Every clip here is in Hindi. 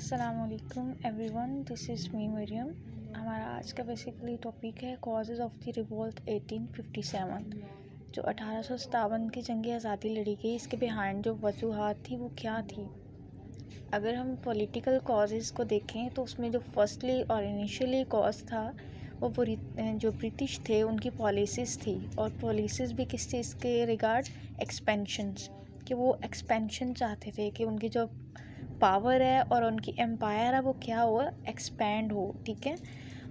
अस्सलामुअलैकुम everyone, this is me Maryam. हमारा आज का बेसिकली टॉपिक है कॉजेज़ ऑफ द रिवोल्ट 1857। जो 1857 की जंग आज़ादी लड़ी गई, इसके बिहाइंड जो वजूहात थी वो क्या थी। अगर हम पॉलिटिकल कॉजेज़ को देखें तो उसमें जो फर्स्टली और इनिशियली कॉज था वो जो ब्रिटिश थे उनकी पॉलिसीज़ थी। और पॉलिसीज़ भी किस चीज़ के रिगार्ड, एक्सपेंशंस, कि वो एक्सपेंशन चाहते थे कि उनकी जो पावर है और उनकी एम्पायर है वो क्या हो, एक्सपैंड हो। ठीक है,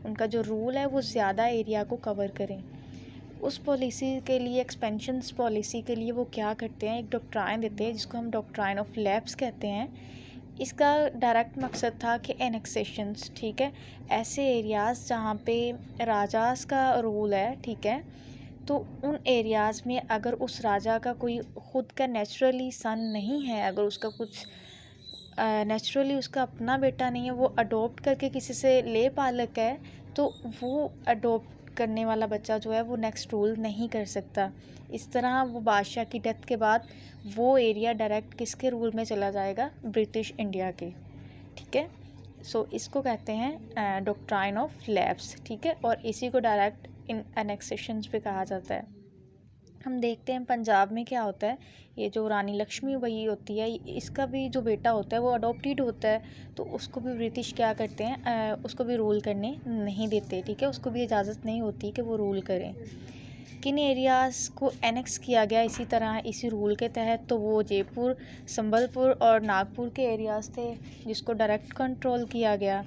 उनका जो रूल है वो ज़्यादा एरिया को कवर करें। उस पॉलिसी के लिए, एक्सपेंशंस पॉलिसी के लिए वो क्या करते हैं, एक डॉक्ट्राइन देते हैं जिसको हम डॉक्ट्राइन ऑफ लैप्स कहते हैं। इसका डायरेक्ट मकसद था कि एनेक्सेशंस, ठीक है, ऐसे एरियाज़ जहाँ पे राजास का रूल है, ठीक है, तो उन एरियाज़ में अगर उस राजा का कोई ख़ुद का नेचुरली सन नहीं है, अगर उसका कुछ नेचुरली उसका अपना बेटा नहीं है, वो अडोप्ट करके किसी से ले पालक है, तो वो अडोप्ट करने वाला बच्चा जो है वो नेक्स्ट रूल नहीं कर सकता। इस तरह वो बादशाह की डेथ के बाद वो एरिया डायरेक्ट किसके रूल में चला जाएगा, ब्रिटिश इंडिया के। ठीक है, सो इसको कहते हैं डॉक्ट्राइन ऑफ लैप्स। ठीक है, और इसी को डायरेक्ट इन एनेक्सेशंस पे कहा जाता है। हम देखते हैं पंजाब में क्या होता है, ये जो रानी लक्ष्मी बाई होती है, इसका भी जो बेटा होता है वो अडॉप्टेड होता है, तो उसको भी ब्रिटिश क्या करते हैं, उसको भी रूल करने नहीं देते। ठीक है, उसको भी इजाज़त नहीं होती कि वो रूल करें। किन एरियाज़ को एनेक्स किया गया इसी तरह, इसी रूल के तहत, तो वो जयपुर, संबलपुर और नागपुर के एरियाज़ थे जिसको डायरेक्ट कंट्रोल किया गया।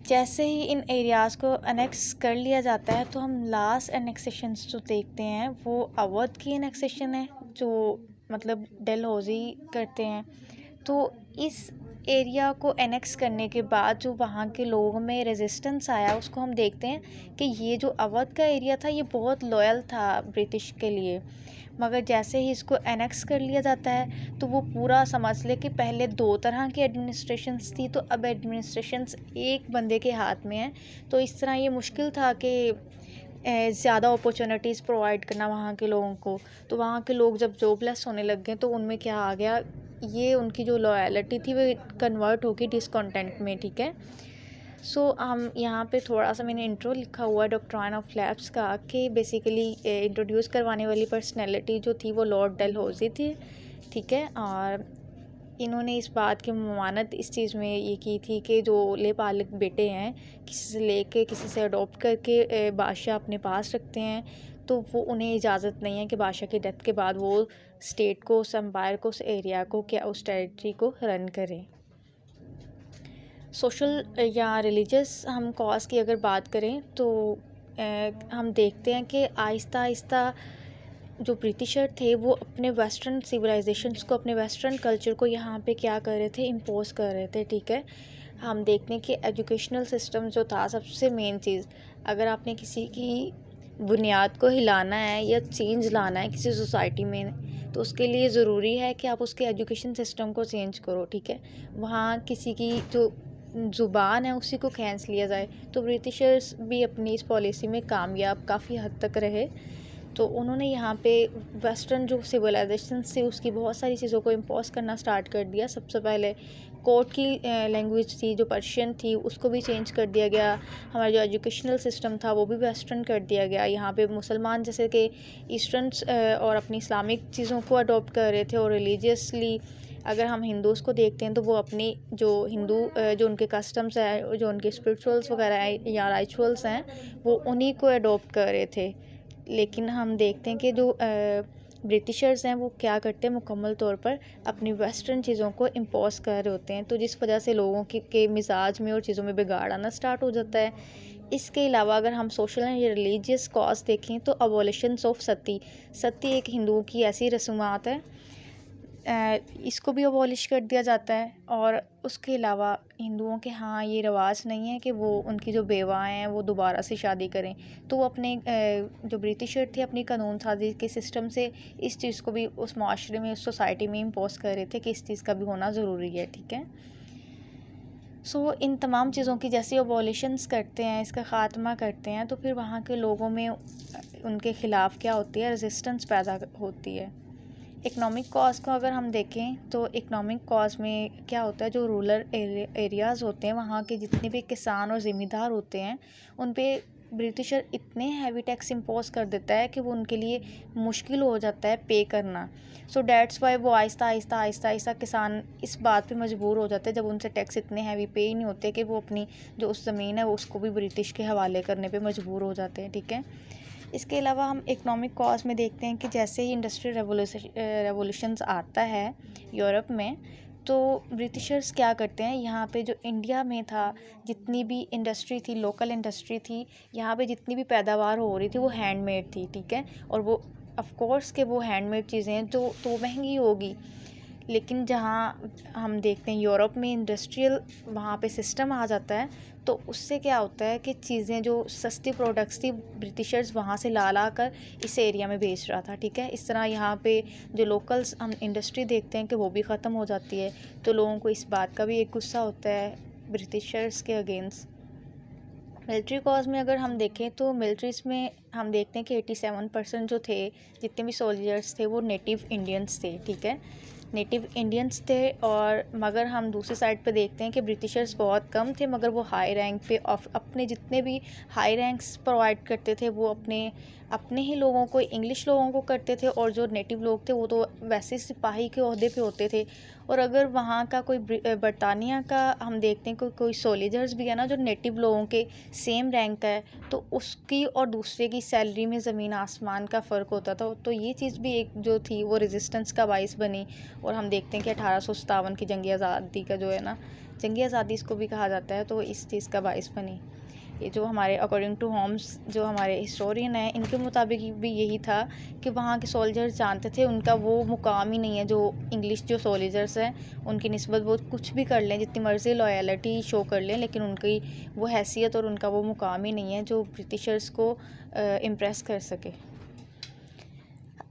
जैसे ही इन एरियाज़ को अनेक्स कर लिया जाता है तो हम लास्ट एनेक्सेशंस जो देखते हैं वो अवध की एनेक्सेशन है, जो मतलब डलहौजी करते हैं। तो इस एरिया को एनेक्स करने के बाद जो वहाँ के लोगों में रेजिस्टेंस आया, उसको हम देखते हैं कि ये जो अवध का एरिया था ये बहुत लॉयल था ब्रिटिश के लिए, मगर जैसे ही इसको एनेक्स कर लिया जाता है तो वो पूरा समझ ले कि पहले दो तरह की एडमिनिस्ट्रेशंस थी, तो अब एडमिनिस्ट्रेशंस एक बंदे के हाथ में है। तो इस तरह ये मुश्किल था कि ज़्यादा अपॉर्चुनिटीज़ प्रोवाइड करना वहाँ के लोगों को। तो वहाँ के लोग जब जॉबलेस होने लग गए तो उनमें क्या आ गया, ये उनकी जो लॉयल्टी थी वो कन्वर्ट होगी डिसकॉन्टेंट में। ठीक है, सो हम यहाँ पे थोड़ा सा मैंने इंट्रो लिखा हुआ है डॉक्ट्राइन ऑफ लैप्स का, कि बेसिकली इंट्रोड्यूस करवाने वाली पर्सनैलिटी जो थी वो लॉर्ड डलहौजी थी। ठीक है, और इन्होंने इस बात की ममानत इस चीज़ में ये की थी कि जो ले पालक बेटे हैं, किसी से लेके किसी से अडॉप्ट करके बादशाह अपने पास रखते हैं, तो वो उन्हें इजाज़त नहीं है कि बादशाह की डेथ के बाद वो स्टेट को, उस एम्पायर को, उस एरिया को, क्या उस टेरिटरी को रन करें। सोशल या रिलीजियस हम कॉज की अगर बात करें तो हम देखते हैं कि आहिस्ता आहिस्ता जो ब्रिटिशर थे वो अपने वेस्टर्न सिविलाइजेशंस को, अपने वेस्टर्न कल्चर को यहाँ पे क्या कर रहे थे, इम्पोज कर रहे थे। ठीक है, हम देखने कि एजुकेशनल सिस्टम जो था, सबसे मेन चीज़, अगर आपने किसी की बुनियाद को हिलाना है या चेंज लाना है किसी सोसाइटी में, तो उसके लिए ज़रूरी है कि आप उसके एजुकेशन सिस्टम को चेंज करो। ठीक है, वहाँ किसी की जो ज़ुबान है उसी को खींच लिया जाए। तो ब्रिटिशर्स भी अपनी इस पॉलिसी में कामयाब काफ़ी हद तक रहे। तो उन्होंने यहाँ पे वेस्टर्न जो सिविलाइजेशन से उसकी बहुत सारी चीज़ों को इम्पोज करना स्टार्ट कर दिया। सबसे पहले कोर्ट की लैंग्वेज थी जो पर्शियन थी, उसको भी चेंज कर दिया गया। हमारा जो एजुकेशनल सिस्टम था वो भी वेस्टर्न कर दिया गया। यहाँ पे मुसलमान जैसे कि ईस्टर्न और अपनी इस्लामिक चीज़ों को अडॉप्ट कर रहे थे, और रिलीजियसली अगर हम हिंदूज़ को देखते हैं तो वो अपनी जो हिंदू जो उनके कस्टम्स हैं, जो उनके स्पिरिचुअल्स वगैरह हैं या राइचुअल्स हैं, वो उन्हीं को अडॉप्ट कर रहे थे। लेकिन हम देखते हैं कि जो ब्रिटिशर्स हैं वो क्या करते हैं, मुकम्मल तौर पर अपनी वेस्टर्न चीज़ों को इम्पोज कर रहे होते हैं, तो जिस वजह से लोगों के मिजाज में और चीज़ों में बिगाड़ आना स्टार्ट हो जाता है। इसके अलावा अगर हम सोशल या रिलीजियस कॉज देखें तो अबॉलिशंस ऑफ सती, सती एक हिंदुओं की ऐसी रस्मात है, इसको भी अबॉलिश कर दिया जाता है। और उसके अलावा हिंदुओं के यहाँ ये रिवाज नहीं है कि वो उनकी जो बेवाएँ हैं वो दोबारा से शादी करें, तो वो अपने जो ब्रिटिशर थे अपनी कानून साजी के सिस्टम से इस चीज़ को भी उस माशरे में, उस सोसाइटी में इम्पोज कर रहे थे कि इस चीज़ का भी होना ज़रूरी है। ठीक है, सो इन तमाम चीज़ों की जैसे अबॉलिशंस करते हैं, इसका ख़ात्मा करते हैं, तो फिर वहाँ के लोगों में उनके ख़िलाफ़ क्या होती है, रेजिस्टेंस पैदा होती है। इकोनॉमिक कॉज को अगर हम देखें तो इकोनॉमिक कॉज में क्या होता है, जो रूरल एरियाज़ होते हैं वहाँ के जितने भी किसान और ज़मींदार होते हैं उन पे ब्रिटिशर इतने हैवी टैक्स इम्पोज कर देता है कि वो उनके लिए मुश्किल हो जाता है पे करना। सो डैट्स वाई वो आहिस्ता आहिस्ता आहिस्ता आहिस्ता किसान इस बात पे मजबूर हो जाते हैं, जब उनसे टैक्स इतने हैवी पे ही नहीं होते कि वो अपनी जो उस ज़मीन है वो उसको भी ब्रिटिश के हवाले करने पे मजबूर हो जाते हैं। ठीक है, इसके अलावा हम इकोनॉमिक कॉज में देखते हैं कि जैसे ही इंडस्ट्रियल रेवोल्यूशंस आता है यूरोप में, तो ब्रिटिशर्स क्या करते हैं, यहाँ पे जो इंडिया में था जितनी भी इंडस्ट्री थी, लोकल इंडस्ट्री थी, यहाँ पे जितनी भी पैदावार हो रही थी वो हैंडमेड थी। ठीक है, और वो ऑफ कोर्स के वो हैंडमेड चीज़ें तो महंगी होगी, लेकिन जहाँ हम देखते हैं यूरोप में इंडस्ट्रियल वहाँ पे सिस्टम आ जाता है, तो उससे क्या होता है कि चीज़ें जो सस्ती प्रोडक्ट्स थी ब्रिटिशर्स वहाँ से ला कर इस एरिया में बेच रहा था। ठीक है, इस तरह यहाँ पे जो लोकल्स हम इंडस्ट्री देखते हैं कि वो भी ख़त्म हो जाती है, तो लोगों को इस बात का भी एक गुस्सा होता है ब्रिटिशर्स के अगेंस्ट। मिलिट्री कॉज में अगर हम देखें तो मिलिट्रीज़ में हम देखते हैं कि 87% जो थे, जितने भी सोल्जर्स थे वो नेटिव इंडियंस थे। ठीक है, नेटिव इंडियंस थे, और मगर हम दूसरी साइड पे देखते हैं कि ब्रिटिशर्स बहुत कम थे, मगर वो हाई रैंक पे अपने जितने भी हाई रैंक्स प्रोवाइड करते थे वो अपने ही लोगों को, इंग्लिश लोगों को करते थे, और जो नेटिव लोग थे वो तो वैसे सिपाही के ओहदे पे होते थे। और अगर वहाँ का कोई बरतानिया का हम देखते हैं कोई सोल्जर्स भी है ना जो नेटिव लोगों के सेम रैंक का है, तो उसकी और दूसरे की सैलरी में ज़मीन आसमान का फ़र्क होता था। तो ये चीज़ भी एक जो थी वो रेजिस्टेंस का बाइस बनी। और हम देखते हैं कि 1857 की जंगी आज़ादी का जो है ना, जंगी आज़ादी इसको भी कहा जाता है, तो इस चीज़ का बाइस बनी। ये जो हमारे अकॉर्डिंग टू होम्स जो हमारे हिस्टोरियन हैं, इनके मुताबिक भी यही था कि वहाँ के सोल्जर्स जानते थे उनका वो मुकाम ही नहीं है, जो इंग्लिश जो सोल्जर्स हैं उनकी निस्बत वो कुछ भी कर लें, जितनी मर्ज़ी लॉयल्टी शो कर लें, लेकिन उनकी वो हैसियत और उनका वो मुकाम ही नहीं है जो ब्रिटिशर्स को इम्प्रेस कर सके।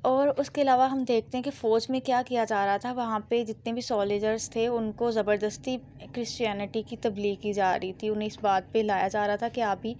और उसके अलावा हम देखते हैं कि फ़ौज में क्या किया जा रहा था, वहाँ पे जितने भी सोल्जर्स थे उनको ज़बरदस्ती क्रिश्चियनिटी की तबलीग की जा रही थी, उन्हें इस बात पे लाया जा रहा था कि आप भी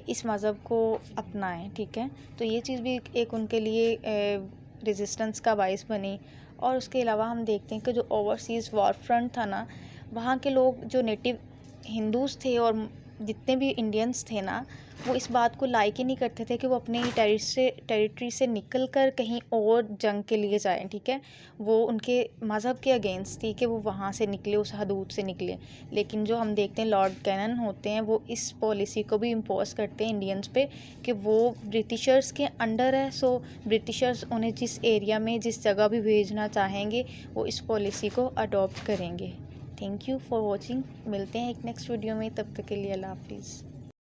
इस मज़हब को अपनाएं। ठीक है, तो ये चीज़ भी एक उनके लिए रेजिस्टेंस का बाइस बनी। और उसके अलावा हम देखते हैं कि जो ओवरसीज़ वॉर फ्रंट था ना, वहाँ के लोग जो नेटिव हिंदूज़ थे और जितने भी इंडियंस थे ना, वो इस बात को लाइक ही नहीं करते थे कि वो अपने टेरिटरी से निकल कर कहीं और जंग के लिए जाएं। ठीक है, वो उनके मज़हब के अगेंस्ट थी कि वो वहाँ से निकले, उस हदूद से निकले। लेकिन जो हम देखते हैं लॉर्ड कैनन होते हैं, वो इस पॉलिसी को भी इम्पोज करते हैं इंडियंस पे कि वो ब्रिटिशर्स के अंडर है। सो ब्रिटिशर्स उन्हें जिस एरिया में जिस जगह भी भेजना चाहेंगे वो इस पॉलिसी को अडॉप्ट करेंगे। Thank you for watching. मिलते हैं एक नेक्स्ट वीडियो में, तब तक के लिए अल्लाह हाफिज़।